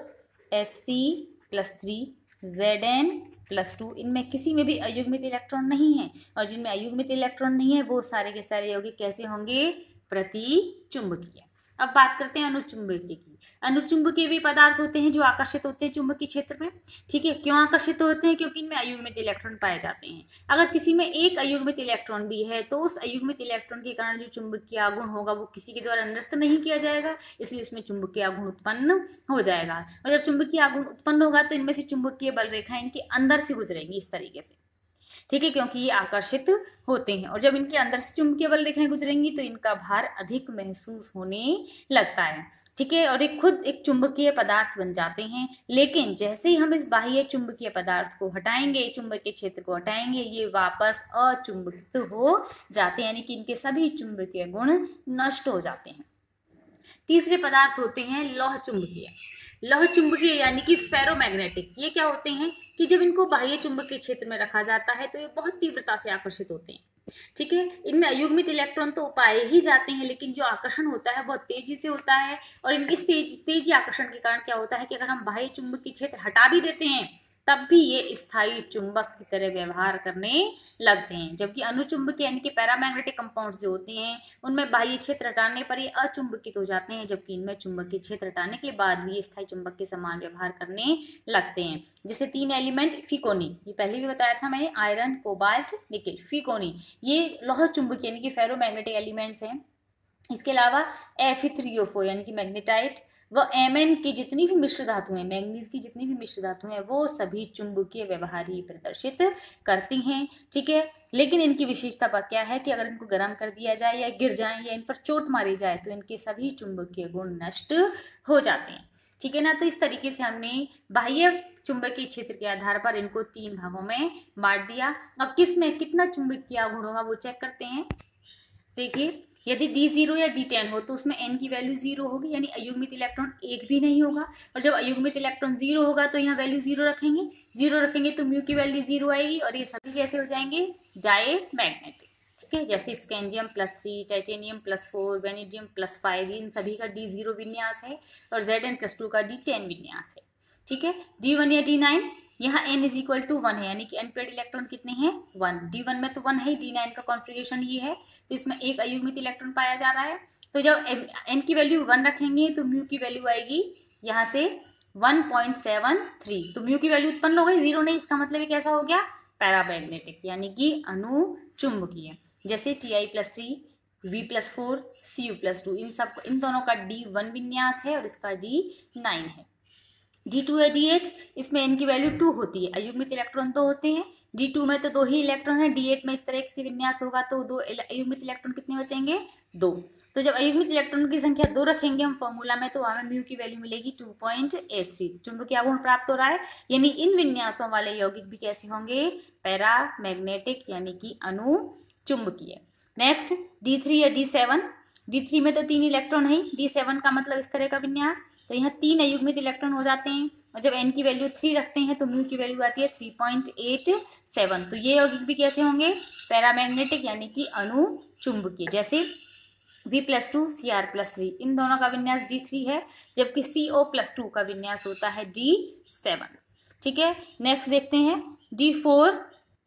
Sc+3 Zn+2, इनमें किसी में भी अयुग्मित इलेक्ट्रॉन नहीं है, और जिनमें अयुग्मित इलेक्ट्रॉन नहीं है वो सारे के सारे यौगिक कैसे होंगे? प्रतिचुंबकीय। अब बात करते हैं अनुचुंबकीय की। अनुचुंबकीय भी पदार्थ होते हैं जो आकर्षित होते हैं चुंबकीय क्षेत्र में। ठीक है, क्यों आकर्षित होते हैं? क्योंकि इनमें अयुग्मित इलेक्ट्रॉन पाए जाते हैं। अगर किसी में एक अयुग्मित इलेक्ट्रॉन भी है तो उस अयुग्मित इलेक्ट्रॉन के कारण जो चुंबकीय आघूर्ण होगा वो किसी के द्वारा नष्ट नहीं किया जाएगा, इसलिए उसमें चुंबकीय आघूर्ण उत्पन्न हो जाएगा। और जब चुंबकीय आघूर्ण उत्पन्न होगा तो इनमें से चुंबकीय बल रेखाएं इनके अंदर से गुजरेंगी इस तरीके से। ठीक है, क्योंकि ये आकर्षित होते हैं, और जब इनके अंदर से चुंबकीय बल रेखाएं गुजरेंगी तो इनका भार अधिक महसूस होने लगता है। ठीक है, और ये खुद एक चुंबकीय पदार्थ बन जाते हैं, लेकिन जैसे ही हम इस बाह्य चुंबकीय पदार्थ को हटाएंगे, चुंबकीय क्षेत्र को हटाएंगे, ये वापस अचुंबकित हो जाते हैं, यानी कि इनके सभी चुंबकीय गुण नष्ट हो जाते हैं। तीसरे पदार्थ होते हैं लौह चुंबकीय। लौह चुंबकीय यानी कि फेरोमैग्नेटिक। ये क्या होते हैं कि जब इनको बाह्य चुंबकीय क्षेत्र में रखा जाता है तो ये बहुत तीव्रता से आकर्षित होते हैं। ठीक है, इनमें अयुग्मित इलेक्ट्रॉन तो पाए ही जाते हैं, लेकिन जो आकर्षण होता है बहुत तेजी से होता है, और इस तेजी आकर्षण के कारण क्या होता है कि अगर हम बाह्य चुंबकीय क्षेत्र हटा भी देते हैं तब भी ये स्थायी चुंबक की तरह व्यवहार करने लगते हैं। जबकि अनुचुंबकीय यानी कि पैरामैग्नेटिक कंपाउंड्स जो होते हैं उनमें बाह्य क्षेत्र हटाने पर ये अचुंबकित हो जाते हैं, जबकि इनमें चुंबकीय क्षेत्र हटाने के बाद भी ये स्थायी चुंबक के समान व्यवहार करने लगते हैं। जैसे 3 एलिमेंट फिकोनी, ये पहले भी बताया था मैंने, आयरन, कोबाल्ट, निकेल, फिकोनी, ये लौह चुंबकीय यानी कि फेरोमैग्नेटिक एलिमेंट्स हैं। इसके अलावा Fe3O4 यानी कि मैग्नेटाइट व Mn की जितनी भी मिश्र धातु हैं, मैंगनीज की जितनी भी मिश्र धातु हैं, वो सभी चुंबकीय व्यवहार ही प्रदर्शित करती हैं। ठीक है, लेकिन इनकी विशेषता क्या है कि अगर इनको गर्म कर दिया जाए या गिर जाए या इन पर चोट मारी जाए तो इनके सभी चुंबकीय गुण नष्ट हो जाते हैं। ठीक है ना, तो इस तरीके से हमने बाह्य चुंबकीय क्षेत्र के आधार पर इनको 3 भागों में बांट दिया। अब किस में कितना चुंबकीय आघूर्ण होगा वो चेक करते हैं। देखिए, यदि D0 या D10 हो तो उसमें N की वैल्यू 0 होगी, यानी अयुग्मित इलेक्ट्रॉन एक भी नहीं होगा, और जब अयुग्मित इलेक्ट्रॉन 0 होगा तो यहाँ वैल्यू 0 रखेंगे, 0 रखेंगे तो म्यू की वैल्यू 0 आएगी, और ये सभी कैसे हो जाएंगे? डायमैग्नेटिक। ठीक है, जैसे स्कैंडियम+3, टाइटेनियम+4, वेनेडियम+5, इन सभी का D0 विन्यास है, और Zn+2 का D10 विन्यास है। ठीक है, D1 या D9, यहाँ n=1 है, यानी कि अनपेड इलेक्ट्रॉन कितने हैं? 1। D1 में तो 1 है, D9 का कॉन्फ़िगरेशन ये है, तो इसमें एक अयुग्मित इलेक्ट्रॉन पाया जा रहा है। तो जब n की वैल्यू 1 रखेंगे तो म्यू की वैल्यू आएगी यहाँ से 1.73, तो म्यू की वैल्यू उत्पन्न हो गई, 0 नहीं, इसका मतलब ये कैसा हो गया? पैरामैग्नेटिक, यानी कि अनुचुंबकीय। जैसे Ti+3, V+4, Cu+2, इन दोनों का D1 विन्यास है और इसका D9 है। D2 या D8, इसमें n की वैल्यू 2 होती है, अयुग्मित इलेक्ट्रॉन 2 होते हैं। D2 में तो 2 ही इलेक्ट्रॉन है, D8 में इस तरह से विन्यास होगा तो 2 अयुग्मित इलेक्ट्रॉन कितने बचेंगे? 2। तो जब अयुग्मित इलेक्ट्रॉन की संख्या 2 रखेंगे हम फॉर्मूला में तो हमें म्यू की वैल्यू मिलेगी 2.83। चुंबकीय आघूर्ण प्राप्त हो रहा है, यानी इन विन्यासों वाले यौगिक भी कैसे होंगे? पैरामैग्नेटिक, यानी कि अनुचुंबकीय। नेक्स्ट D3 या D7, D3 में तो 3 इलेक्ट्रॉन है, D7 का मतलब इस तरह का विन्यास, तो यहाँ 3 अयुग्मित इलेक्ट्रॉन हो जाते हैं, और जब n की वैल्यू 3 रखते हैं तो म्यू की वैल्यू आती है 3.87। तो ये यौगिक भी कैसे होंगे? पैरामैग्नेटिक, यानी कि अनुचुंबकीय। जैसे V+2, Cr+3, इन दोनों का विन्यास D3 है, जबकि CO+2 का विन्यास होता है D7। ठीक है, नेक्स्ट देखते हैं D4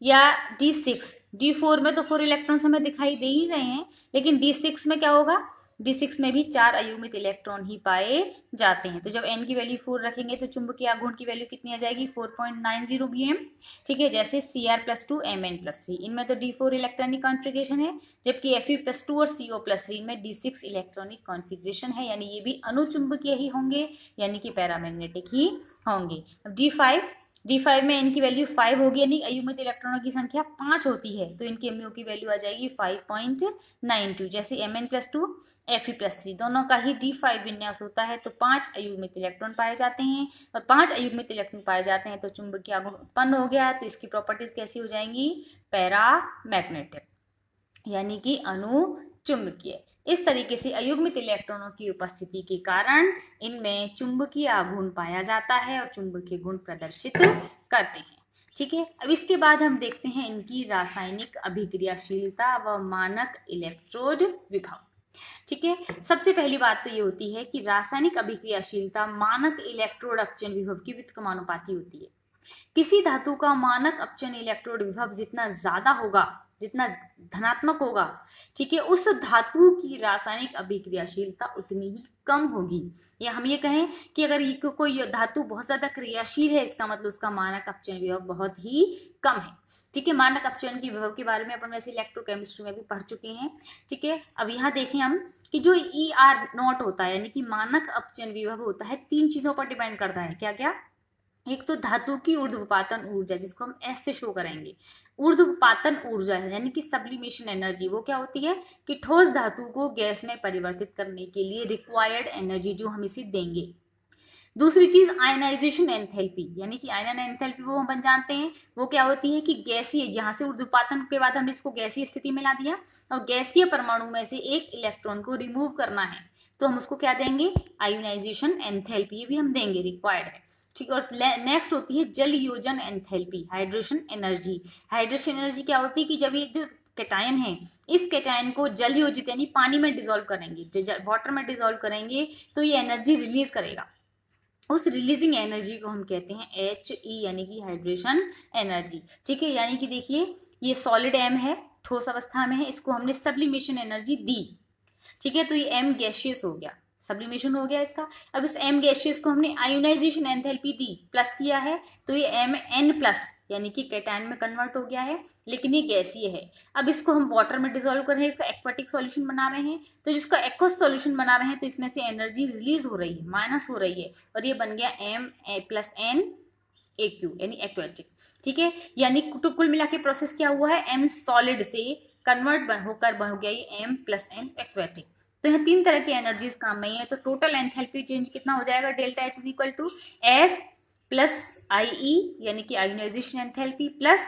या D6, D4 में तो 4 इलेक्ट्रॉन्स हमें दिखाई दे ही रहे हैं, लेकिन D6 में क्या होगा, D6 में भी 4 अयुग्मित इलेक्ट्रॉन ही पाए जाते हैं। तो जब n की वैल्यू 4 रखेंगे तो चुंबकीय आघूर्ण की वैल्यू कितनी आ जाएगी, 4.90 bm। ठीक है, जैसे Cr+2 Mn+3, इनमें तो D4 इलेक्ट्रॉनिक कॉन्फ़िगरेशन है, जबकि Fe+2 और CO+3 इनमें D6 इलेक्ट्रॉनिक कॉन्फ़िगरेशन है, यानी ये भी अनुचुंबकीय ही होंगे, यानी कि पैरामैग्नेटिक ही होंगे। अब D5 में n की वैल्यू 5 होगी, यानी अयुग्मित इलेक्ट्रॉनों की संख्या 5 होती है, तो इनकी mu की वैल्यू आ जाएगी 5.92। जैसे Mn+2 Fe+3 दोनों का ही D5 विन्यास होता है, तो 5 अयुग्मित इलेक्ट्रॉन पाए जाते हैं, और 5 अयुग्मित इलेक्ट्रॉन पाए जाते हैं तो चुंबकीय आघूर्ण उत्पन्न हो गया। तो इसकी प्रॉपर्टीज कैसी हो जाएंगी, पैरामैग्नेटिक, यानी कि अनुचुंबकीय। इस तरीके से अयुग्मित इलेक्ट्रॉनों की उपस्थिति के कारण इनमें चुंबकीय आघूर्ण पाया जाता है और चुंबकीय गुण प्रदर्शित करते हैं। ठीक है, अब इसके बाद हम देखते हैं इनकी रासायनिक अभिक्रियाशीलता व मानक इलेक्ट्रोड विभव। ठीक है, सबसे पहली बात तो ये होती है कि रासायनिक अभिक्रियाशीलता मानक इलेक्ट्रोड अपचयन विभव की व्युत्क्रमानुपाती होती है। किसी धातु का मानक अपचयन इलेक्ट्रोड विभव जितना ज्यादा होगा, जितना धनात्मक होगा, ठीक है, उस धातु की रासायनिक अभिक्रियाशीलता उतनी ही कम होगी। या हम ये कहें कि अगर ये कोई धातु बहुत ज्यादा क्रियाशील है, इसका मतलब उसका मानक अपचयन विभव बहुत ही कम है। ठीक है, मानक अपचयन की विभव के बारे में अपन वैसे इलेक्ट्रोकेमिस्ट्री में भी पढ़ चुके हैं। ठीक है, अब यहाँ देखें हम कि जो ER0 होता है, यानी कि मानक अपचयन विभव होता है, 3 चीजों पर डिपेंड करता है। क्या क्या, एक तो धातु की ऊर्ध्वपातन ऊर्जा, जिसको हम S से शो करेंगे। ऊर्ध्वपातन ऊर्जा है, यानी कि सब्लिमेशन एनर्जी, वो क्या होती है कि ठोस धातु को गैस में परिवर्तित करने के लिए रिक्वायर्ड एनर्जी जो हम इसे देंगे। दूसरी चीज आयनाइजेशन एंथैल्पी, यानी कि आयनन एंथैल्पी वो हम जानते हैं, वो क्या होती है कि गैसीय, जहां से ऊर्ध्वपातन के बाद हमने इसको गैसीय स्थिति में ला दिया और गैसीय परमाणु में से एक इलेक्ट्रॉन को रिमूव करना है, तो हम उसको क्या देंगे, आयोनाइजेशन एंथैल्पी, ये भी हम देंगे, रिक्वायर्ड है। ठीक, और नेक्स्ट होती है जल योजन enthalpy, hydration energy. Hydration energy क्या होती है कि जब ये जो कैटायन है, इस कैटायन को जल योजित यानी पानी में डिसॉल्व करेंगे, वाटर में डिसॉल्व करेंगे, तो ये एनर्जी रिलीज करेगा। उस रिलीजिंग एनर्जी को हम कहते हैं HE, यानी कि हाइड्रेशन एनर्जी। ठीक है, यानी कि देखिए ये सॉलिड M है, ठोस अवस्था में है, इसको हमने सब्लिमेशन एनर्जी दी। ठीक है, तो ये M गैसियस हो गया, सब्लिमेशन हो गया इसका। अब इस M गैसियस को हमने आयोनाइजेशन एंथैल्पी दी, प्लस किया है, तो ये MN+, यानी कि कैटायन में कन्वर्ट हो गया है, लेकिन ये गैसीय है। अब इसको हम वाटर में डिसॉल्व कर रहे हैं, एक्वाटिक सॉल्यूशन बना रहे हैं, तो जिसका एक्वस सॉल्यूशन बना रहे हैं तो इसमें से एनर्जी रिलीज हो रही है, माइनस हो रही है, और ये बन गया M+N(AQ) यानी एक्वाटिक। ठीक है, यानी कुल मिला के प्रोसेस क्या हुआ है, M सॉलिड से कन्वर्ट होकर बन गया ये M+N एक्वाटिक। तो यहाँ 3 तरह की एनर्जीज काम में है, तो टोटल एंथैल्पी चेंज कितना हो जाएगा, delta H = S plus IE, यानी कि ionisation enthalpy, plus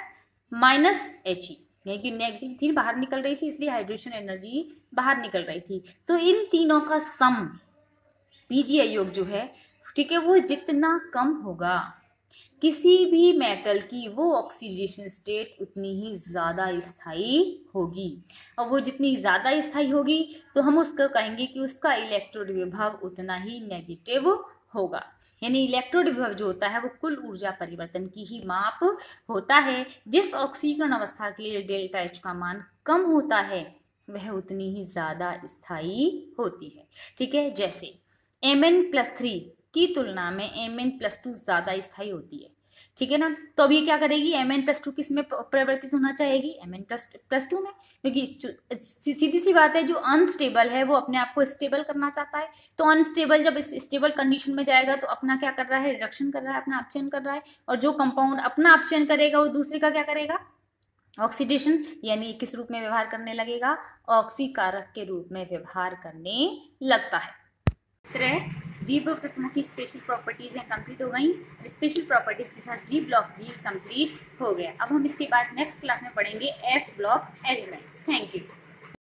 minus HE, यानी कि नेगेटिव थी बाहर निकल रही थी, इसलिए हाइड्रेशन एनर्जी बाहर निकल रही थी। तो इन तीनों का सम PgI योग जो है, ठीक है, वो जितना कम होगा किसी भी मेटल की, वो ऑक्सीडेशन स्टेट उतनी ही ज़्यादा स्थायी होगी, और वो जितनी ज़्यादा स्थायी होगी तो हम उसको कहेंगे कि उसका इलेक्ट्रोड विभव उतना ही नेगेटिव होगा। यानी इलेक्ट्रोड विभव जो होता है वो कुल ऊर्जा परिवर्तन की ही माप होता है। जिस ऑक्सीकरण अवस्था के लिए डेल्टा H का मान कम होता है वह उतनी ही ज़्यादा स्थायी होती है। ठीक है, जैसे Mn+3 की तुलना में Mn+2 ज़्यादा स्थायी होती है। ठीक है ना, तो अब ये क्या करेगी, Mn+2 किस में परिवर्तित होना चाहेगी, Mn+2 में, क्योंकि सीधी सी बात है, जो अनस्टेबल है वो अपने आप को स्टेबल करना चाहता है। तो अनस्टेबल जब इस स्टेबल कंडीशन में जाएगा तो अपना क्या कर रहा है, रिडक्शन कर रहा है, अपना अपचयन कर रहा है, और जो कंपाउंड अपना अपचयन करेगा वो दूसरे का क्या करेगा, ऑक्सीडेशन, यानी किस रूप में व्यवहार करने लगेगा, ऑक्सीकारक के रूप में व्यवहार करने लगता है। इस तरह डी ब्लॉक तत्वों की स्पेशल प्रॉपर्टीज हैं कंप्लीट हो गई। स्पेशल प्रॉपर्टीज के साथ डी ब्लॉक भी कंप्लीट हो गया। अब हम इसके बाद नेक्स्ट क्लास में पढ़ेंगे F block elements. Thank you.